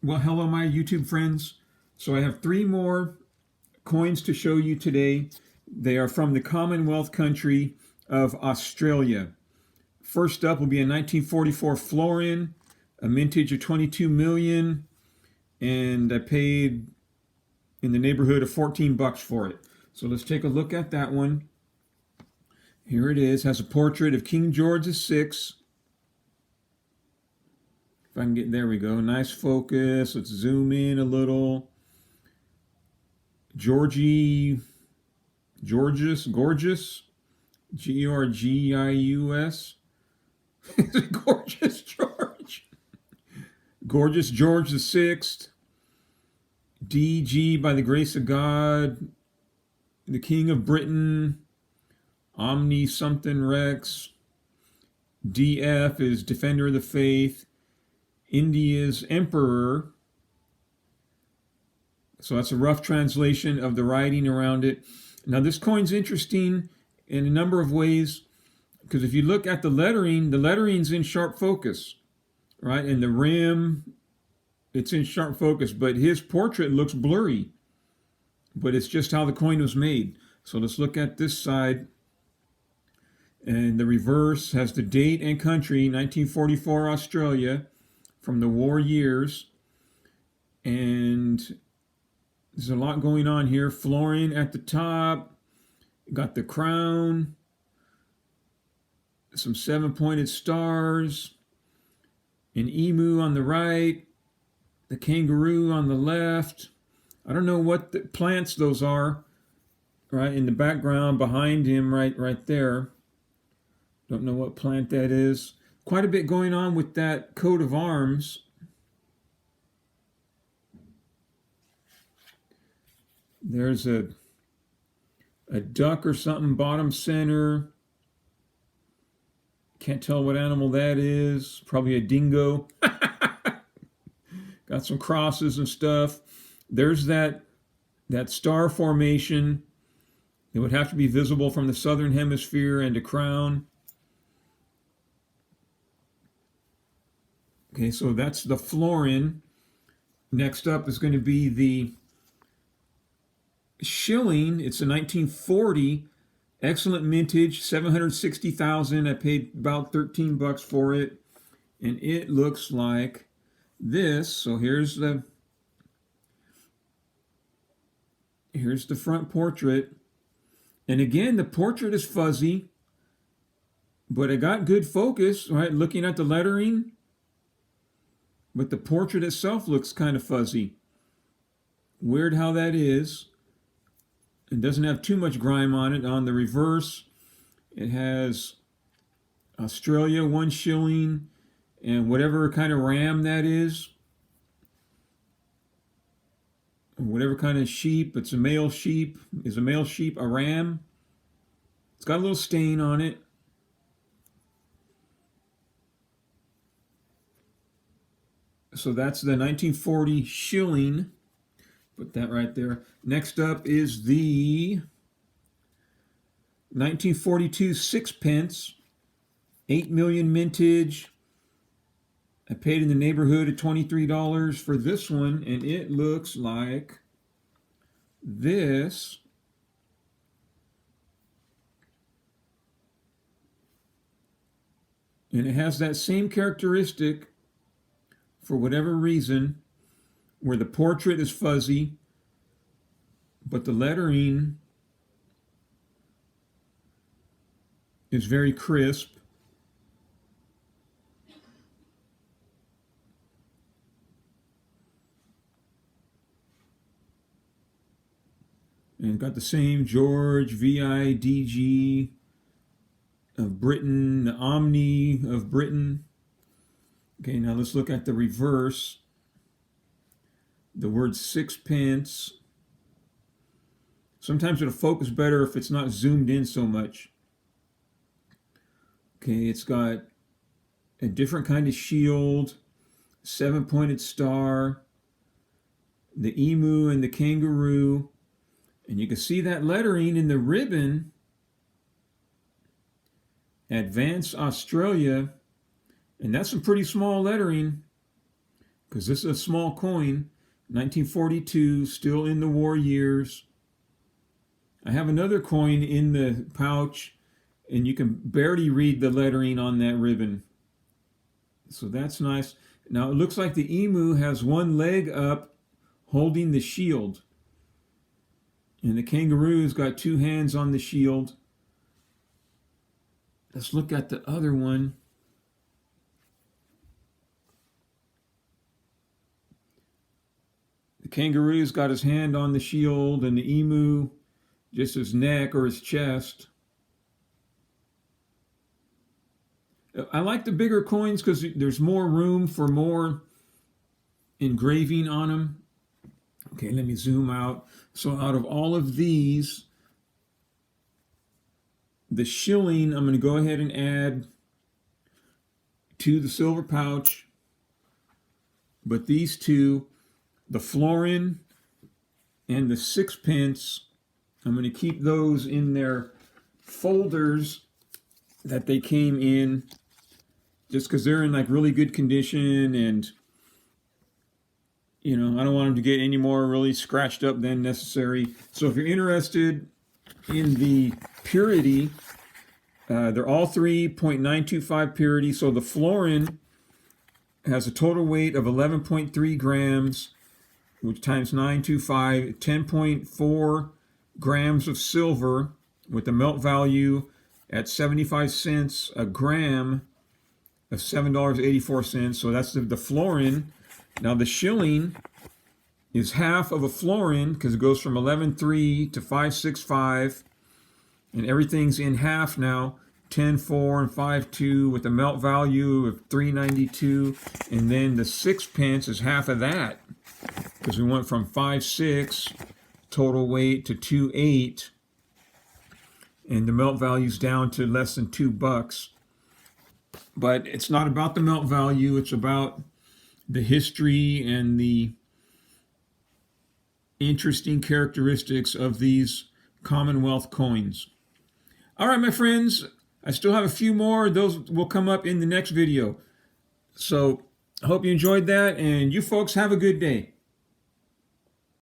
Well, hello, my YouTube friends. So I have three more coins to show you today. They are from the Commonwealth country of Australia. First up will be a 1944 florin, a mintage of 22 million, and I paid in the neighborhood of 14 bucks for it. So let's take a look at that one. Here it is. Has a portrait of King George VI. If I can get, there we go. Nice focus. Let's zoom in a little. Gorgeous, Gorgius. Is it Gorgeous George? Gorgeous George VI. DG, by the grace of God, the King of Britain. Omni something Rex. DF is Defender of the Faith. India's Emperor. So that's a rough translation of the writing around it. Now this coin's interesting in a number of ways, because if you look at the lettering's in sharp focus, right? And the rim, it's in sharp focus, but his portrait looks blurry. But it's just how the coin was made. So let's look at this side. And the reverse has the date and country, 1944 Australia, from the war years. And there's a lot going on here. Florin at the top, got the crown, some 7-pointed stars, an emu on the right, the kangaroo on the left. I don't know what the plants those are, right in the background behind him, right there. Don't know what plant that is. Quite a bit going on with that coat of arms. There's a duck or something bottom center. Can't tell what animal that is. Probably a dingo. Got some crosses and stuff. There's that star formation. It would have to be visible from the southern hemisphere and a crown. Okay, so that's the florin. Next up is going to be the shilling. It's a 1940, excellent mintage, 760,000. I paid about 13 bucks for it, and it looks like this. So here's the front portrait, and again the portrait is fuzzy, but it got good focus, right? Looking at the lettering, but the portrait itself looks kind of fuzzy. Weird how that is. It doesn't have too much grime on it. On the reverse, it has Australia, 1 shilling, and whatever kind of ram that is, or whatever kind of sheep. It's a male sheep. Is a male sheep a ram? It's got a little stain on it. So that's the 1940 shilling. Put that right there. Next up is the 1942 sixpence, 8 million mintage. I paid in the neighborhood of $23 for this one, and it looks like this. And it has that same characteristic, for whatever reason, where the portrait is fuzzy, but the lettering is very crisp. And got the same George, VIDG of Britain, the Omni of Britain. Okay, now let's look at the reverse. The word sixpence. Sometimes it'll focus better if it's not zoomed in so much. Okay, it's got a different kind of shield, 7-pointed star, the emu and the kangaroo, and you can see that lettering in the ribbon. Advance Australia, and that's some pretty small lettering. because this is a small coin, 1942, still in the war years. I have another coin in the pouch, and you can barely read the lettering on that ribbon. So that's nice. Now it looks like the emu has one leg up holding the shield. And the kangaroo's got two hands on the shield. Let's look at the other one. The kangaroo's got his hand on the shield, and the emu just his neck or his chest. I like the bigger coins because there's more room for more engraving on them. Okay, let me zoom out. So out of all of these, the shilling, I'm going to go ahead and add to the silver pouch. But these two, the florin and the sixpence, I'm going to keep those in their folders that they came in, just because they're in like really good condition, and you know, I don't want them to get any more really scratched up than necessary. So if you're interested in the purity, they're all 3.925 purity. So the florin has a total weight of 11.3 grams, which times 925, 10.4 grams of silver, with the melt value at 75 cents a gram of $7.84. So that's the florin. Now the shilling is half of a florin because it goes from 11.3 to 5.65, and everything's in half now, 10.4 and 5.2, with a melt value of 3.92, and then the sixpence is half of that because we went from 5.6 total weight to 2.8, and the melt value's down to less than $2. But it's not about the melt value, it's about the history and the interesting characteristics of these Commonwealth coins. All right, my friends, I still have a few more. Those will come up in the next video. So I hope you enjoyed that, and you folks have a good day.